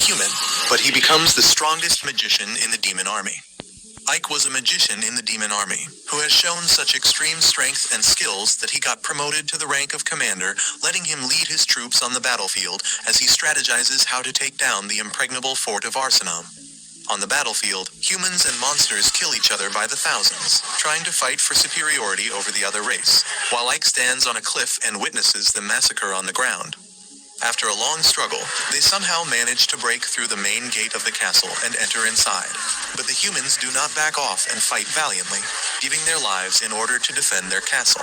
human, but he becomes the strongest magician in the demon army. Ike was a magician in the demon army, who has shown such extreme strength and skills that he got promoted to the rank of commander, letting him lead his troops on the battlefield as he strategizes how to take down the impregnable fort of Arsenam. On the battlefield, humans and monsters kill each other by the thousands, trying to fight for superiority over the other race, while Ike stands on a cliff and witnesses the massacre on the ground. After a long struggle, they somehow manage to break through the main gate of the castle and enter inside. But the humans do not back off and fight valiantly, giving their lives in order to defend their castle.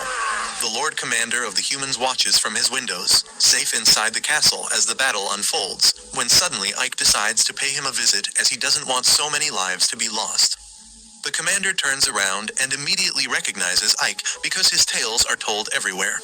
The Lord Commander of the humans watches from his windows, safe inside the castle as the battle unfolds, when suddenly Ike decides to pay him a visit as he doesn't want so many lives to be lost. The commander turns around and immediately recognizes Ike because his tales are told everywhere.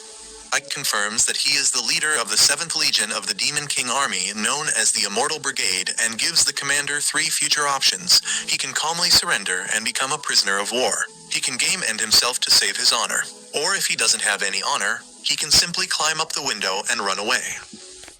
Ike confirms that he is the leader of the 7th Legion of the Demon King Army, known as the Immortal Brigade, and gives the commander 3 future options. He can calmly surrender and become a prisoner of war. He can game end himself to save his honor. Or if he doesn't have any honor, he can simply climb up the window and run away.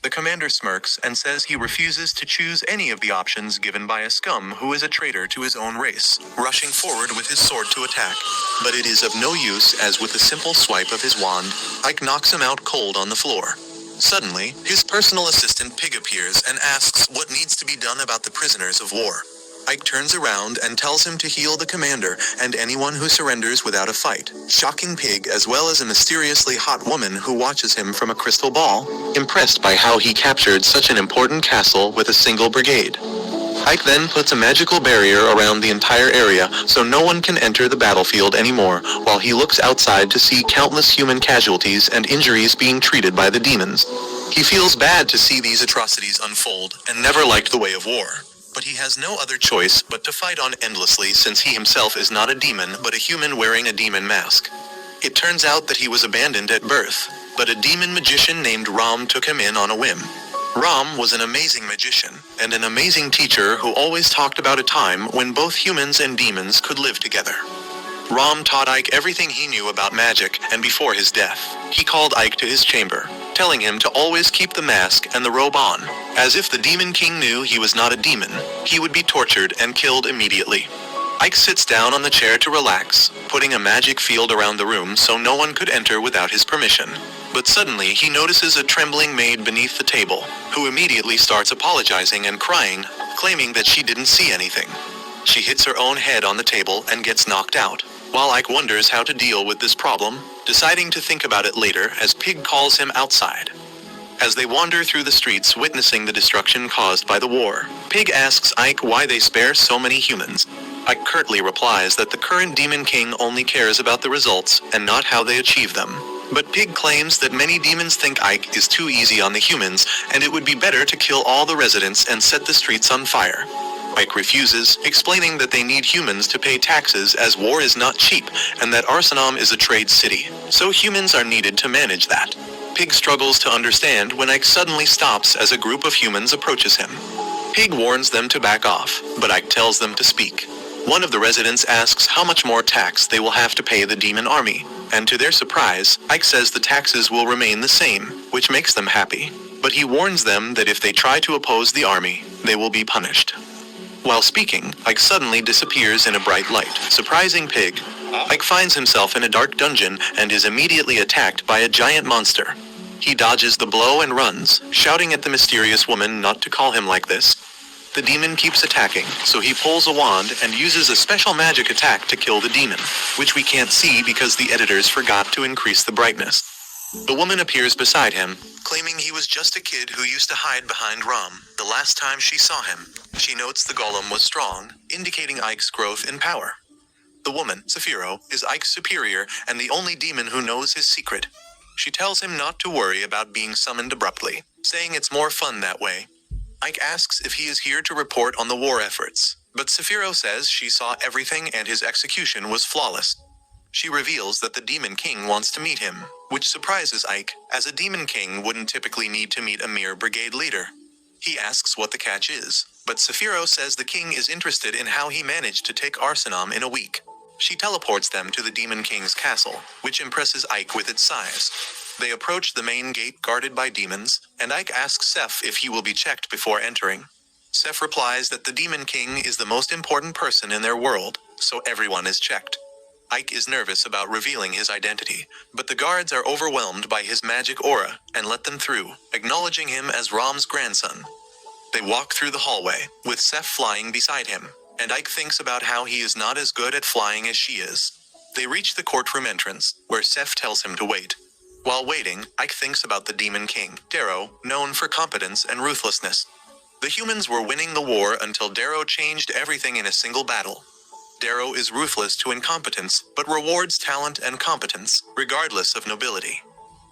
The commander smirks and says he refuses to choose any of the options given by a scum who is a traitor to his own race, rushing forward with his sword to attack. But it is of no use, as with a simple swipe of his wand, Ike knocks him out cold on the floor. Suddenly, his personal assistant Pig appears and asks what needs to be done about the prisoners of war. Ike turns around and tells him to heal the commander and anyone who surrenders without a fight, shocking Pig as well as a mysteriously hot woman who watches him from a crystal ball, impressed by how he captured such an important castle with a single brigade. Ike then puts a magical barrier around the entire area so no one can enter the battlefield anymore, while he looks outside to see countless human casualties and injuries being treated by the demons. He feels bad to see these atrocities unfold and never liked the way of war. But he has no other choice but to fight on endlessly, since he himself is not a demon but a human wearing a demon mask. It turns out that he was abandoned at birth, but a demon magician named Ram took him in on a whim. Ram was an amazing magician, and an amazing teacher who always talked about a time when both humans and demons could live together. Ram taught Ike everything he knew about magic, and before his death, he called Ike to his chamber, telling him to always keep the mask and the robe on, as if the Demon King knew he was not a demon, he would be tortured and killed immediately. Ike sits down on the chair to relax, putting a magic field around the room so no one could enter without his permission. But suddenly he notices a trembling maid beneath the table, who immediately starts apologizing and crying, claiming that she didn't see anything. She hits her own head on the table and gets knocked out, while Ike wonders how to deal with this problem, deciding to think about it later as Pig calls him outside. As they wander through the streets witnessing the destruction caused by the war, Pig asks Ike why they spare so many humans. Ike curtly replies that the current Demon King only cares about the results and not how they achieve them. But Pig claims that many demons think Ike is too easy on the humans, and it would be better to kill all the residents and set the streets on fire. Ike refuses, explaining that they need humans to pay taxes as war is not cheap, and that Arsenam is a trade city, so humans are needed to manage that. Pig struggles to understand when Ike suddenly stops as a group of humans approaches him. Pig warns them to back off, but Ike tells them to speak. One of the residents asks how much more tax they will have to pay the demon army, and to their surprise, Ike says the taxes will remain the same, which makes them happy. But he warns them that if they try to oppose the army, they will be punished. While speaking, Ike suddenly disappears in a bright light, surprising Pig. Ike finds himself in a dark dungeon and is immediately attacked by a giant monster. He dodges the blow and runs, shouting at the mysterious woman not to call him like this. The demon keeps attacking, so he pulls a wand and uses a special magic attack to kill the demon, which we can't see because the editors forgot to increase the brightness. The woman appears beside him, claiming he was just a kid who used to hide behind Ram the last time she saw him. She notes the golem was strong, indicating Ike's growth in power. The woman, Saphiro, is Ike's superior and the only demon who knows his secret. She tells him not to worry about being summoned abruptly, saying it's more fun that way. Ike asks if he is here to report on the war efforts, but Saphiro says she saw everything and his execution was flawless. She reveals that the Demon King wants to meet him, which surprises Ike, as a Demon King wouldn't typically need to meet a mere brigade leader. He asks what the catch is, but Saphiro says the king is interested in how he managed to take Arsenam in a week. She teleports them to the Demon King's castle, which impresses Ike with its size. They approach the main gate guarded by demons, and Ike asks Seth if he will be checked before entering. Seth replies that the Demon King is the most important person in their world, so everyone is checked. Ike is nervous about revealing his identity, but the guards are overwhelmed by his magic aura and let them through, acknowledging him as Rom's grandson. They walk through the hallway, with Seth flying beside him, and Ike thinks about how he is not as good at flying as she is. They reach the courtroom entrance, where Seth tells him to wait. While waiting, Ike thinks about the Demon King, Darrow, known for competence and ruthlessness. The humans were winning the war until Darrow changed everything in a single battle. Darrow is ruthless to incompetence, but rewards talent and competence, regardless of nobility.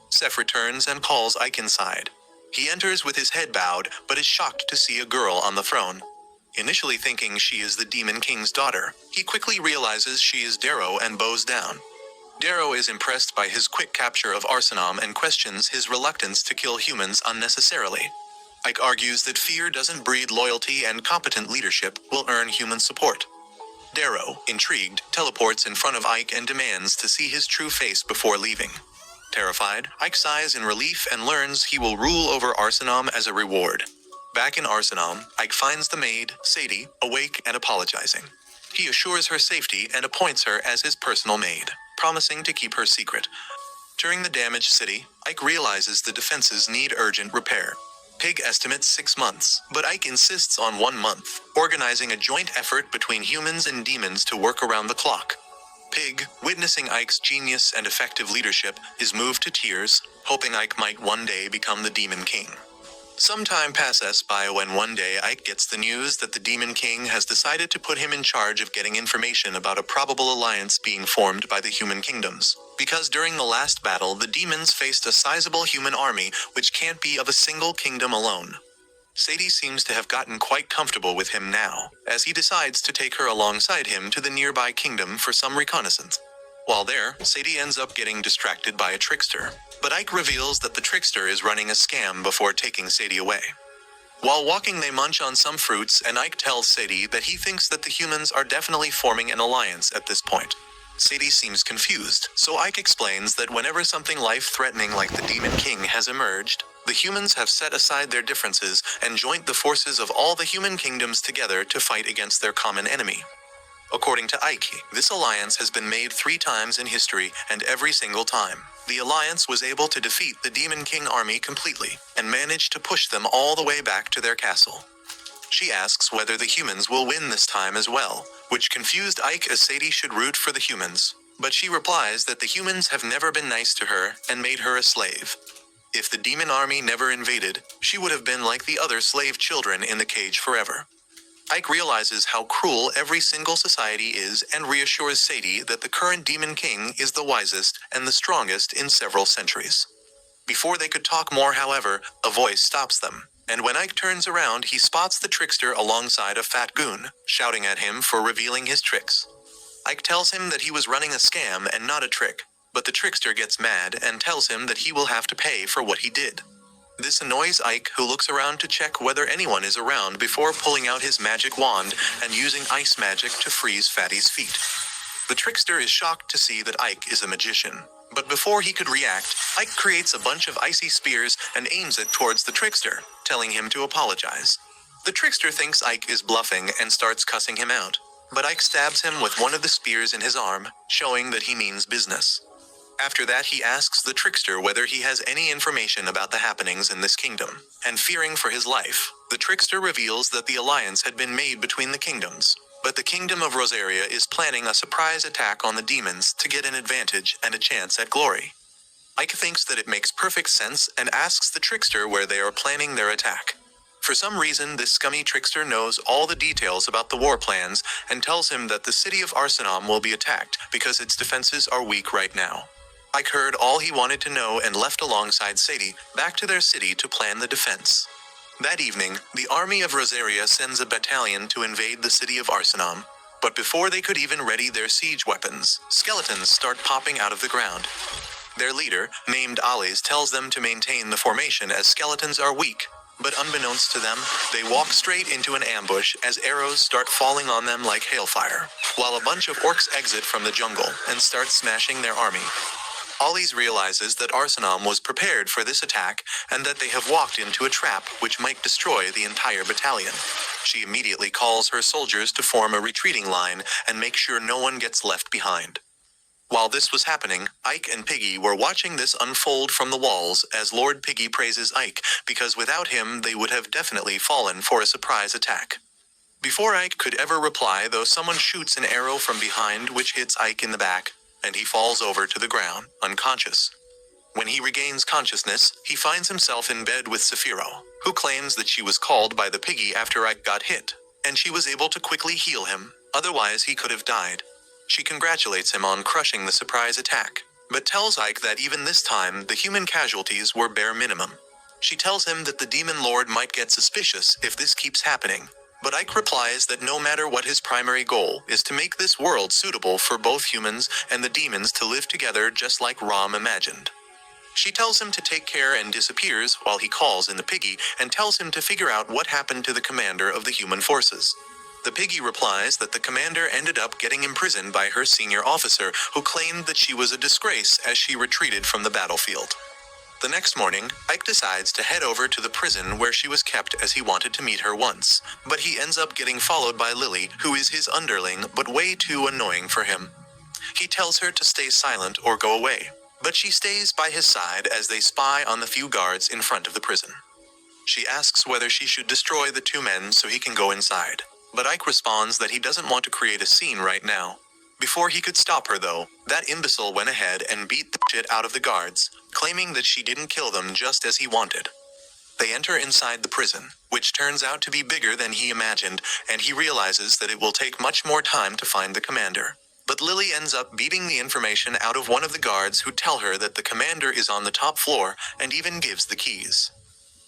Seth returns and calls Ike inside. He enters with his head bowed, but is shocked to see a girl on the throne. Initially thinking she is the Demon King's daughter, he quickly realizes she is Darrow and bows down. Darrow is impressed by his quick capture of Arsenam and questions his reluctance to kill humans unnecessarily. Ike argues that fear doesn't breed loyalty and competent leadership will earn human support. Darrow, intrigued, teleports in front of Ike and demands to see his true face before leaving. Terrified, Ike sighs in relief and learns he will rule over Arsenam as a reward. Back in Arsenam, Ike finds the maid, Sadie, awake and apologizing. He assures her safety and appoints her as his personal maid, promising to keep her secret. During the damaged city, Ike realizes the defenses need urgent repair. Pig estimates 6 months, but Ike insists on 1 month, organizing a joint effort between humans and demons to work around the clock. Pig, witnessing Ike's genius and effective leadership, is moved to tears, hoping Ike might one day become the Demon King. Some time passes by when one day Ike gets the news that the Demon King has decided to put him in charge of getting information about a probable alliance being formed by the human kingdoms. Because during the last battle, the demons faced a sizable human army which can't be of a single kingdom alone. Sadie seems to have gotten quite comfortable with him now, as he decides to take her alongside him to the nearby kingdom for some reconnaissance. While there, Sadie ends up getting distracted by a trickster, but Ike reveals that the trickster is running a scam before taking Sadie away. While walking, they munch on some fruits, and Ike tells Sadie that he thinks that the humans are definitely forming an alliance at this point. Sadie seems confused, so Ike explains that whenever something life-threatening like the Demon King has emerged, the humans have set aside their differences and joined the forces of all the human kingdoms together to fight against their common enemy. According to Ike, this alliance has been made 3 times in history, and every single time, the alliance was able to defeat the Demon King army completely, and managed to push them all the way back to their castle. She asks whether the humans will win this time as well, which confused Ike as Sadie should root for the humans, but she replies that the humans have never been nice to her and made her a slave. If the demon army never invaded, she would have been like the other slave children in the cage forever. Ike realizes how cruel every single society is and reassures Sadie that the current Demon King is the wisest and the strongest in several centuries. Before they could talk more, however, a voice stops them, and when Ike turns around, he spots the trickster alongside a fat goon, shouting at him for revealing his tricks. Ike tells him that he was running a scam and not a trick, but the trickster gets mad and tells him that he will have to pay for what he did. This annoys Ike, who looks around to check whether anyone is around before pulling out his magic wand and using ice magic to freeze Fatty's feet. The trickster is shocked to see that Ike is a magician, but before he could react, Ike creates a bunch of icy spears and aims it towards the trickster, telling him to apologize. The trickster thinks Ike is bluffing and starts cussing him out, but Ike stabs him with one of the spears in his arm, showing that he means business. After that, he asks the trickster whether he has any information about the happenings in this kingdom, and fearing for his life, the trickster reveals that the alliance had been made between the kingdoms, but the kingdom of Rosaria is planning a surprise attack on the demons to get an advantage and a chance at glory. Ike thinks that it makes perfect sense and asks the trickster where they are planning their attack. For some reason, this scummy trickster knows all the details about the war plans and tells him that the city of Arsenam will be attacked because its defenses are weak right now. Ike heard all he wanted to know and left alongside Sadie, back to their city to plan the defense. That evening, the army of Rosaria sends a battalion to invade the city of Arsenam, but before they could even ready their siege weapons, skeletons start popping out of the ground. Their leader, named Alice, tells them to maintain the formation as skeletons are weak, but unbeknownst to them, they walk straight into an ambush as arrows start falling on them like hailfire, while a bunch of orcs exit from the jungle and start smashing their army. Ollie's realizes that Arsenal was prepared for this attack and that they have walked into a trap which might destroy the entire battalion. She immediately calls her soldiers to form a retreating line and make sure no one gets left behind. While this was happening, Ike and Piggy were watching this unfold from the walls as Lord Piggy praises Ike because without him they would have definitely fallen for a surprise attack. Before Ike could ever reply, though, someone shoots an arrow from behind which hits Ike in the back, and he falls over to the ground, unconscious. When he regains consciousness, he finds himself in bed with Saphiro, who claims that she was called by the Piggy after Ike got hit, and she was able to quickly heal him, otherwise he could have died. She congratulates him on crushing the surprise attack, but tells Ike that even this time the human casualties were bare minimum. She tells him that the Demon Lord might get suspicious if this keeps happening, but Ike replies that no matter what, his primary goal is to make this world suitable for both humans and the demons to live together just like Rom imagined. She tells him to take care and disappears while he calls in the Piggy and tells him to figure out what happened to the commander of the human forces. The Piggy replies that the commander ended up getting imprisoned by her senior officer, who claimed that she was a disgrace as she retreated from the battlefield. The next morning, Ike decides to head over to the prison where she was kept as he wanted to meet her once, but he ends up getting followed by Lily, who is his underling but way too annoying for him. He tells her to stay silent or go away, but she stays by his side as they spy on the few guards in front of the prison. She asks whether she should destroy the two men so he can go inside, but Ike responds that he doesn't want to create a scene right now. Before he could stop her, though, that imbecile went ahead and beat the shit out of the guards, claiming that she didn't kill them just as he wanted. They enter inside the prison, which turns out to be bigger than he imagined, and he realizes that it will take much more time to find the commander. But Lily ends up beating the information out of one of the guards, who tell her that the commander is on the top floor and even gives the keys.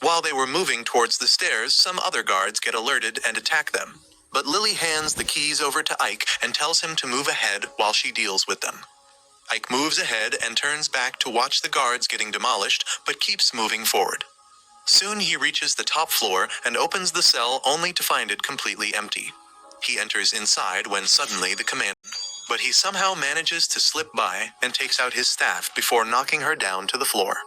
While they were moving towards the stairs, some other guards get alerted and attack them. But Lily hands the keys over to Ike and tells him to move ahead while she deals with them. Ike moves ahead and turns back to watch the guards getting demolished, but keeps moving forward. Soon he reaches the top floor and opens the cell only to find it completely empty. He enters inside when suddenly the commander, but he somehow manages to slip by and takes out his staff before knocking her down to the floor.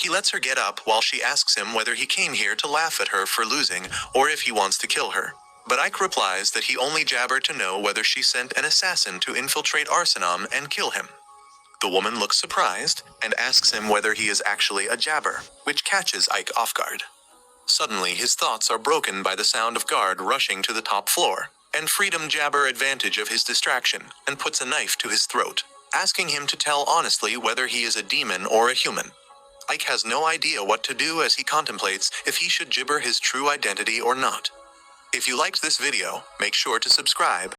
He lets her get up while she asks him whether he came here to laugh at her for losing or if he wants to kill her. But Ike replies that he only jabbered to know whether she sent an assassin to infiltrate Arsenal and kill him. The woman looks surprised and asks him whether he is actually a jabber, which catches Ike off guard. Suddenly his thoughts are broken by the sound of guard rushing to the top floor, and Freedom jabber advantage of his distraction and puts a knife to his throat, asking him to tell honestly whether he is a demon or a human. Ike has no idea what to do as he contemplates if he should gibber his true identity or not. If you liked this video, make sure to subscribe